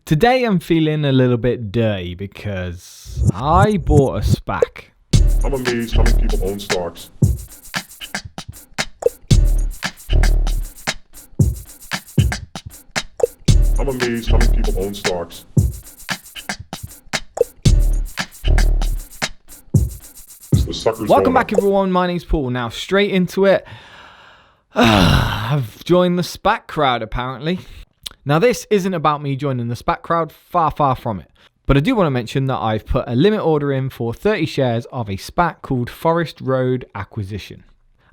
Today I'm feeling a little bit dirty because I bought a SPAC. I'm amazed how many people own stocks. I'm amazed how many people own stocks. The suckers Welcome going back up. everyone, my name's Paul. Now straight into it. I've joined the SPAC crowd apparently. Now this isn't about me joining the SPAC crowd, far from it. But I do want to mention that I've put a limit order in for 30 shares of a SPAC called Forest Road Acquisition.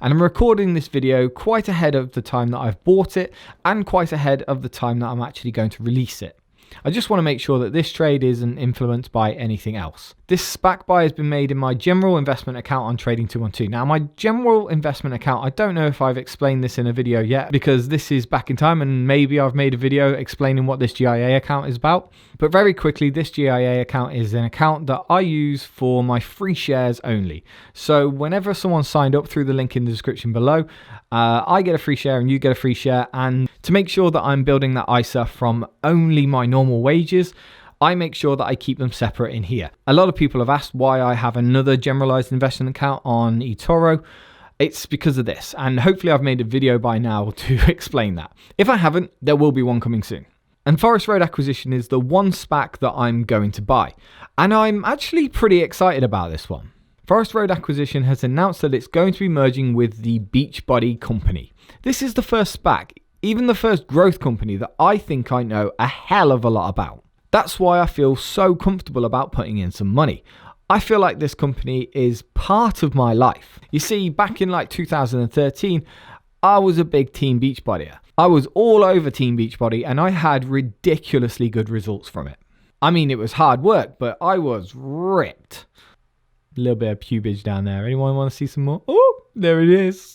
And I'm recording this video quite ahead of the time that I've bought it and quite ahead of the time that I'm actually going to release it. I just want to make sure that this trade isn't influenced by anything else. This SPAC buy has been made in my general investment account on Trading 212. Now my general investment account, I don't know if I've explained this in a video yet because this is back in time and maybe I've made a video explaining what this GIA account is about. But very quickly, this GIA account is an account that I use for my free shares only. So whenever someone signed up through the link in the description below, I get a free share and you get a free share. And to make sure that I'm building that ISA from only my normal wages, I make sure that I keep them separate in here. A lot of people have asked why I have another generalized investment account on eToro. It's because of this, and hopefully I've made a video by now to explain that. If I haven't, there will be one coming soon. And Forest Road Acquisition is the one SPAC that I'm going to buy. And I'm actually pretty excited about this one. Forest Road Acquisition has announced that it's going to be merging with the Beachbody company. This is the first SPAC, even the first growth company that I think I know a hell of a lot about. That's why I feel so comfortable about putting in some money. I feel like this company is part of my life. You see, back in like 2013, I was a big Team Beachbodyer. I was all over Team Beachbody and I had ridiculously good results from it. I mean, it was hard work, but I was ripped. A little bit of pubage down there. Anyone want to see some more? Oh, there it is.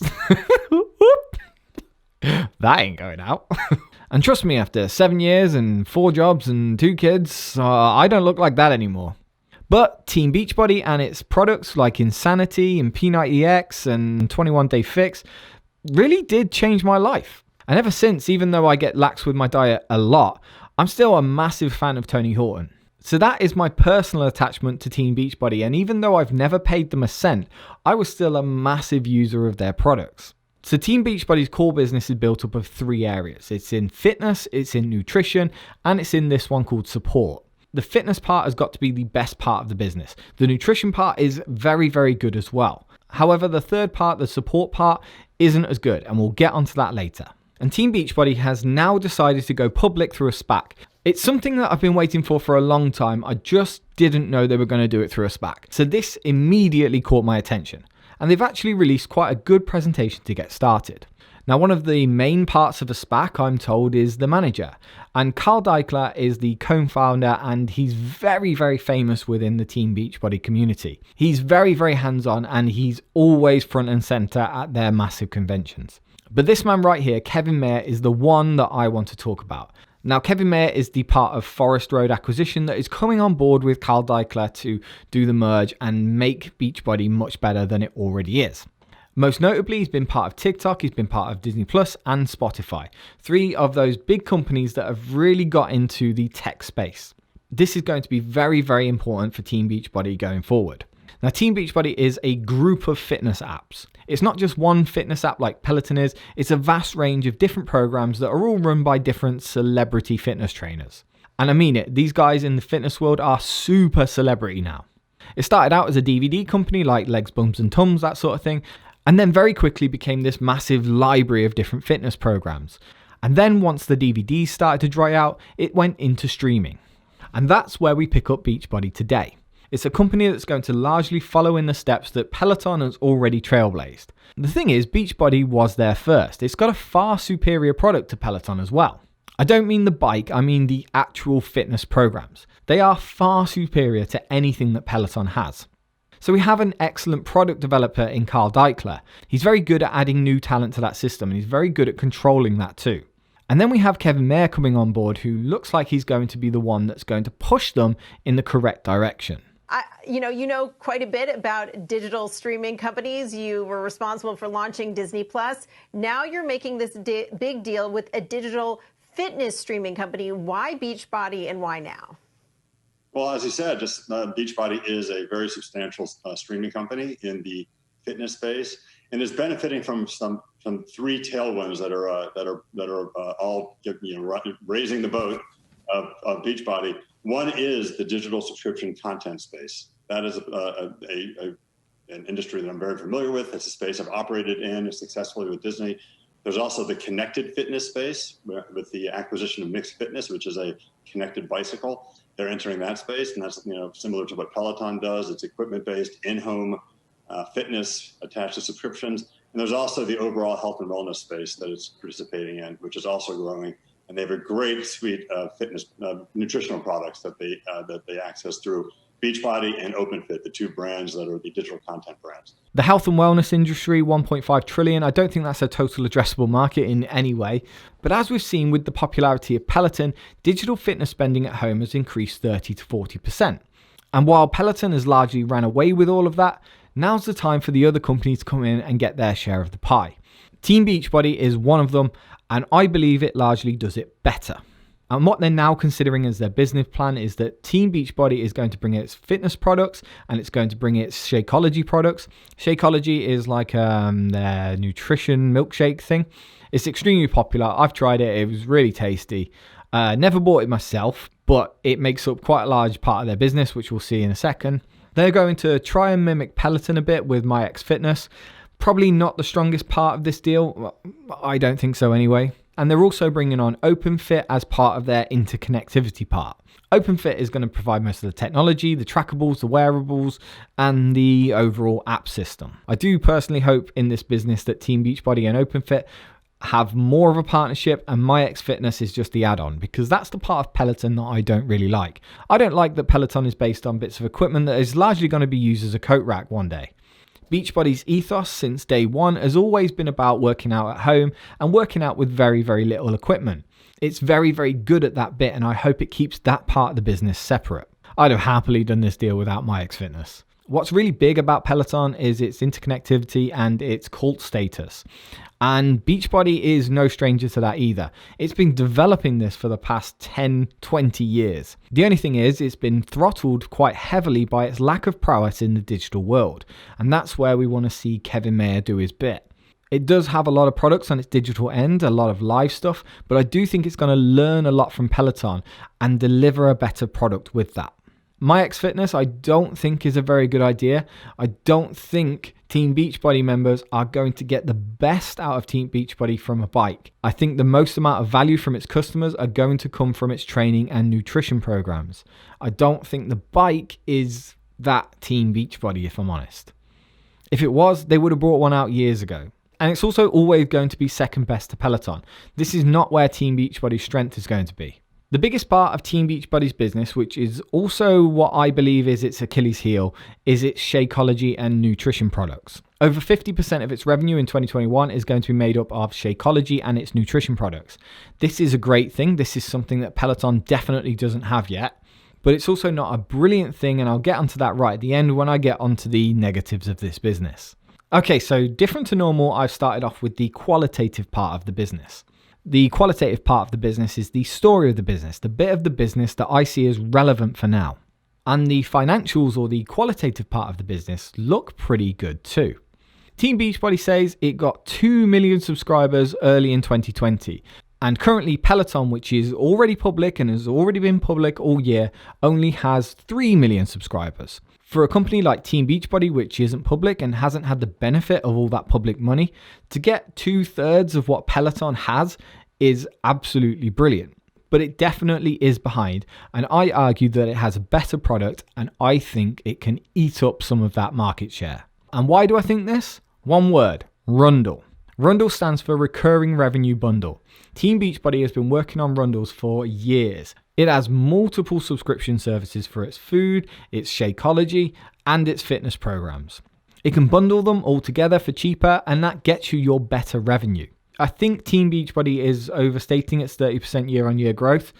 That ain't going out. And trust me, after 7 years and 4 jobs and 2 kids, I don't look like that anymore. But Team Beachbody and its products like Insanity and P90X and 21 Day Fix really did change my life. And ever since, even though I get lax with my diet a lot, I'm still a massive fan of Tony Horton. So that is my personal attachment to Team Beachbody. And even though I've never paid them a cent, I was still a massive user of their products. So Team Beachbody's core business is built up of 3 areas. It's in fitness, it's in nutrition, and it's in this one called support. The fitness part has got to be the best part of the business. The nutrition part is very good as well. However, the third part, the support part, isn't as good, and we'll get onto that later. And Team Beachbody has now decided to go public through a SPAC. It's something that I've been waiting for a long time. I just didn't know they were going to do it through a SPAC. So this immediately caught my attention. And they've actually released quite a good presentation to get started. Now, one of the main parts of a SPAC, I'm told, is the manager. And Carl Deichler is the co-founder and he's very famous within the Team Beachbody community. He's very hands-on and he's always front and center at their massive conventions. But this man right here, Kevin Mayer, is the one that I want to talk about. Now, Kevin Mayer is the part of Forest Road Acquisition that is coming on board with Carl Deichler to do the merge and make Beachbody much better than it already is. Most notably, he's been part of TikTok, he's been part of Disney Plus and Spotify. 3 of those big companies that have really got into the tech space. This is going to be very important for Team Beachbody going forward. Now, Team Beachbody is a group of fitness apps. It's not just one fitness app like Peloton is, it's a vast range of different programs that are all run by different celebrity fitness trainers. And I mean it, these guys in the fitness world are super celebrity now. It started out as a DVD company like Legs, Bums and Tums, that sort of thing, and then very quickly became this massive library of different fitness programs. And then once the DVDs started to dry out, it went into streaming. And that's where we pick up Beachbody today. It's a company that's going to largely follow in the steps that Peloton has already trailblazed. The thing is, Beachbody was there first. It's got a far superior product to Peloton as well. I don't mean the bike, I mean the actual fitness programs. They are far superior to anything that Peloton has. So we have an excellent product developer in Carl Deichler. He's very good at adding new talent to that system and he's very good at controlling that too. And then we have Kevin Mayer coming on board who looks like he's going to be the one that's going to push them in the correct direction. You know quite a bit about digital streaming companies. You were responsible for launching Disney Plus. Now you're making this big deal with a digital fitness streaming company. Why Beachbody and why now? Well, as you said, just Beachbody is a very substantial streaming company in the fitness space, and is benefiting from three tailwinds that are all raising the boat of Beachbody. One is the digital subscription content space. That is an industry that I'm very familiar with. It's a space I've operated in successfully with Disney. There's also the connected fitness space with the acquisition of Mixed Fitness, which is a connected bicycle. They're entering that space, and that's similar to what Peloton does. It's equipment-based, in-home fitness attached to subscriptions. And there's also the overall health and wellness space that it's participating in, which is also growing. And they have a great suite of fitness nutritional products that they access through Beachbody and OpenFit, the two brands that are the digital content brands. The health and wellness industry, 1.5 trillion. I don't think that's a total addressable market in any way. But as we've seen with the popularity of Peloton, digital fitness spending at home has increased 30 to 40%. And while Peloton has largely ran away with all of that, now's the time for the other companies to come in and get their share of the pie. Team Beachbody is one of them, and I believe it largely does it better. And what they're now considering as their business plan is that Team Beachbody is going to bring its fitness products and it's going to bring its Shakeology products. Shakeology is like their nutrition milkshake thing. It's extremely popular. I've tried it. It was really tasty. Never bought it myself, but it makes up quite a large part of their business, which we'll see in a second. They're going to try and mimic Peloton a bit with MyXFitness. Probably not the strongest part of this deal. Well, I don't think so anyway. And they're also bringing on OpenFit as part of their interconnectivity part. OpenFit is going to provide most of the technology, the trackables, the wearables, and the overall app system. I do personally hope in this business that Team Beachbody and OpenFit have more of a partnership, and MyXFitness is just the add-on, because that's the part of Peloton that I don't really like. I don't like that Peloton is based on bits of equipment that is largely going to be used as a coat rack one day. Beachbody's ethos since day one has always been about working out at home and working out with very, very little equipment. It's very, very good at that bit, and I hope it keeps that part of the business separate. I'd have happily done this deal without MyXFitness. What's really big about Peloton is its interconnectivity and its cult status. And Beachbody is no stranger to that either. It's been developing this for the past 10, 20 years. The only thing is, it's been throttled quite heavily by its lack of prowess in the digital world. And that's where we want to see Kevin Mayer do his bit. It does have a lot of products on its digital end, a lot of live stuff, but I do think it's going to learn a lot from Peloton and deliver a better product with that. MyXFitness, I don't think is a very good idea. I don't think Team Beachbody members are going to get the best out of Team Beachbody from a bike. I think the most amount of value from its customers are going to come from its training and nutrition programs. I don't think the bike is that Team Beachbody, if I'm honest. If it was, they would have brought one out years ago. And it's also always going to be second best to Peloton. This is not where Team Beachbody's strength is going to be. The biggest part of Team Beachbody's business, which is also what I believe is its Achilles heel, is its Shakeology and nutrition products. Over 50% of its revenue in 2021 is going to be made up of Shakeology and its nutrition products. This is a great thing. This is something that Peloton definitely doesn't have yet. But it's also not a brilliant thing, and I'll get onto that right at the end when I get onto the negatives of this business. Okay, so different to normal, I've started off with the qualitative part of the business. The qualitative part of the business is the story of the business, the bit of the business that I see as relevant for now. And the financials, or the qualitative part of the business, look pretty good too. Team Beachbody says it got 2 million subscribers early in 2020. And currently Peloton, which is already public and has already been public all year, only has 3 million subscribers. For a company like Team Beachbody, which isn't public and hasn't had the benefit of all that public money, to get 2/3 of what Peloton has is absolutely brilliant. But it definitely is behind, and I argue that it has a better product, and I think it can eat up some of that market share. And why do I think this? One word: Rundle. Rundle stands for Recurring Revenue Bundle. Team Beachbody has been working on Rundles for years. It has multiple subscription services for its food, its Shakeology, and its fitness programs. It can bundle them all together for cheaper, and that gets you your better revenue. I think Team Beachbody is overstating its 30% year-on-year growth.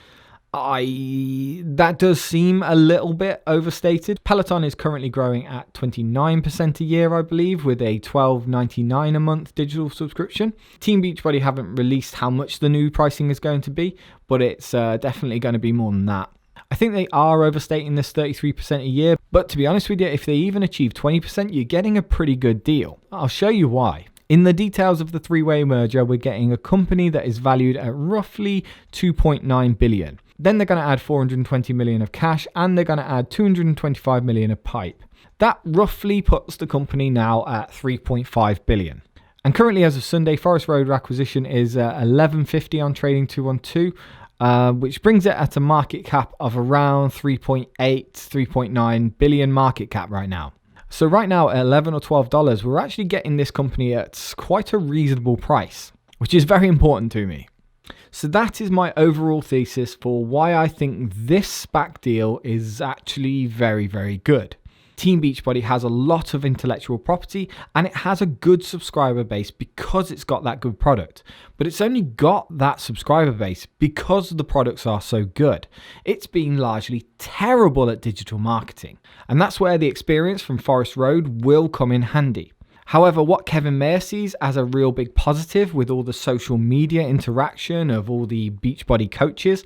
That does seem a little bit overstated. Peloton is currently growing at 29% a year, I believe, with a $12.99 a month digital subscription. Team Beachbody haven't released how much the new pricing is going to be, but it's definitely going to be more than that. I think they are overstating this 33% a year, but to be honest with you, if they even achieve 20%, you're getting a pretty good deal. I'll show you why. In the details of the three-way merger, we're getting a company that is valued at roughly $2.9 billion. Then they're going to add $420 million of cash, and they're going to add $225 million of pipe. That roughly puts the company now at $3.5 billion. And currently, as of Sunday, Forest Road acquisition is $11.50 on Trading 212, which brings it at a market cap of around 3.9 billion market cap right now. So right now at $11 or $12, we're actually getting this company at quite a reasonable price, which is very important to me. So that is my overall thesis for why I think this SPAC deal is actually very, very good. Team Beachbody has a lot of intellectual property and it has a good subscriber base because it's got that good product. But it's only got that subscriber base because the products are so good. It's been largely terrible at digital marketing. And that's where the experience from Forest Road will come in handy. However, what Kevin Mayer sees as a real big positive with all the social media interaction of all the Beachbody coaches,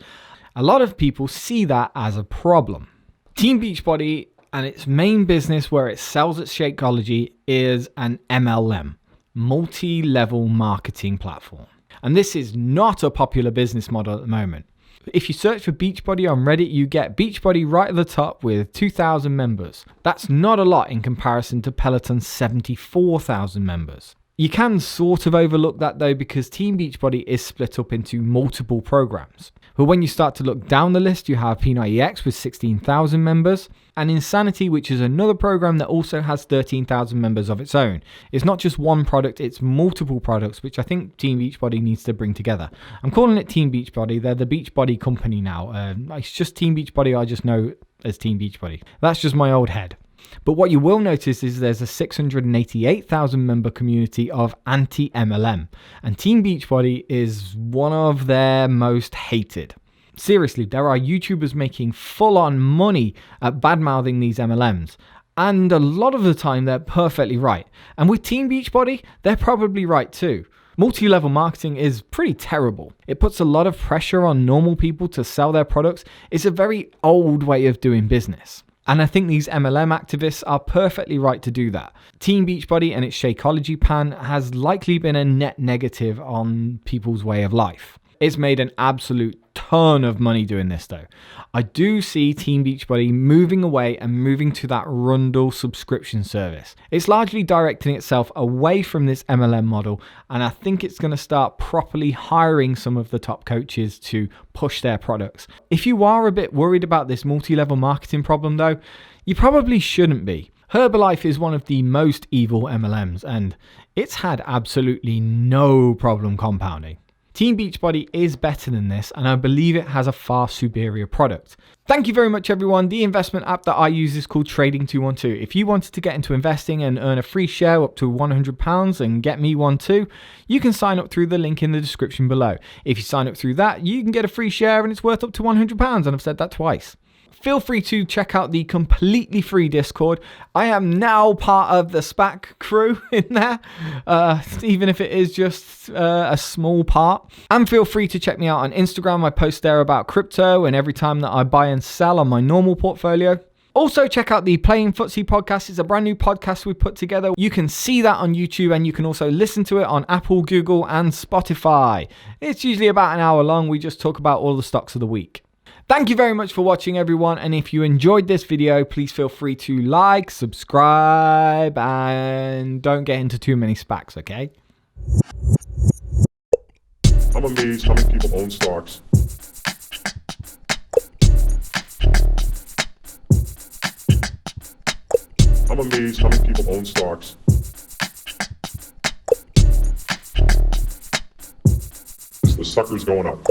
a lot of people see that as a problem. Team Beachbody and its main business where it sells its Shakeology is an MLM, multi-level marketing platform. And this is not a popular business model at the moment. If you search for Beachbody on Reddit, you get Beachbody right at the top with 2,000 members. That's not a lot in comparison to Peloton's 74,000 members. You can sort of overlook that though because Team Beachbody is split up into multiple programs. But when you start to look down the list, you have P90X with 16,000 members and Insanity, which is another program that also has 13,000 members of its own. It's not just one product, it's multiple products, which I think Team Beachbody needs to bring together. I'm calling it Team Beachbody. They're the Beachbody company now. It's just Team Beachbody. I just know as Team Beachbody. That's just my old head. But what you will notice is there's a 688,000 member community of anti-MLM, and Team Beachbody is one of their most hated. Seriously, there are YouTubers making full-on money at bad-mouthing these MLMs, and a lot of the time they're perfectly right. And with Team Beachbody, they're probably right too. Multi-level marketing is pretty terrible. It puts a lot of pressure on normal people to sell their products. It's a very old way of doing business. And I think these MLM activists are perfectly right to do that. Team Beachbody and its Shakeology pan has likely been a net negative on people's way of life. It's made an absolute ton of money doing this though. I do see Team Beachbody moving away and moving to that Rundle subscription service. It's largely directing itself away from this MLM model, and I think it's going to start properly hiring some of the top coaches to push their products. If you are a bit worried about this multi-level marketing problem though, you probably shouldn't be. Herbalife is one of the most evil MLMs and it's had absolutely no problem compounding. Team Beachbody is better than this, and I believe it has a far superior product. Thank you very much, everyone. The investment app that I use is called Trading 212. If you wanted to get into investing and earn a free share up to £100 and get me one too, you can sign up through the link in the description below. If you sign up through that, you can get a free share and it's worth up to £100, and I've said that twice. Feel free to check out the completely free Discord. I am now part of the SPAC crew in there, even if it is just a small part. And feel free to check me out on Instagram. I post there about crypto and every time that I buy and sell on my normal portfolio. Also, check out the Playing Footsie podcast. It's a brand new podcast we put together. You can see that on YouTube and you can also listen to it on Apple, Google, and Spotify. It's usually about an hour long. We just talk about all the stocks of the week. Thank you very much for watching, everyone. And if you enjoyed this video, please feel free to like, subscribe, and don't get into too many SPACs, okay? I'm amazed how many people own stocks. I'm amazed how many people own stocks. The sucker's going up.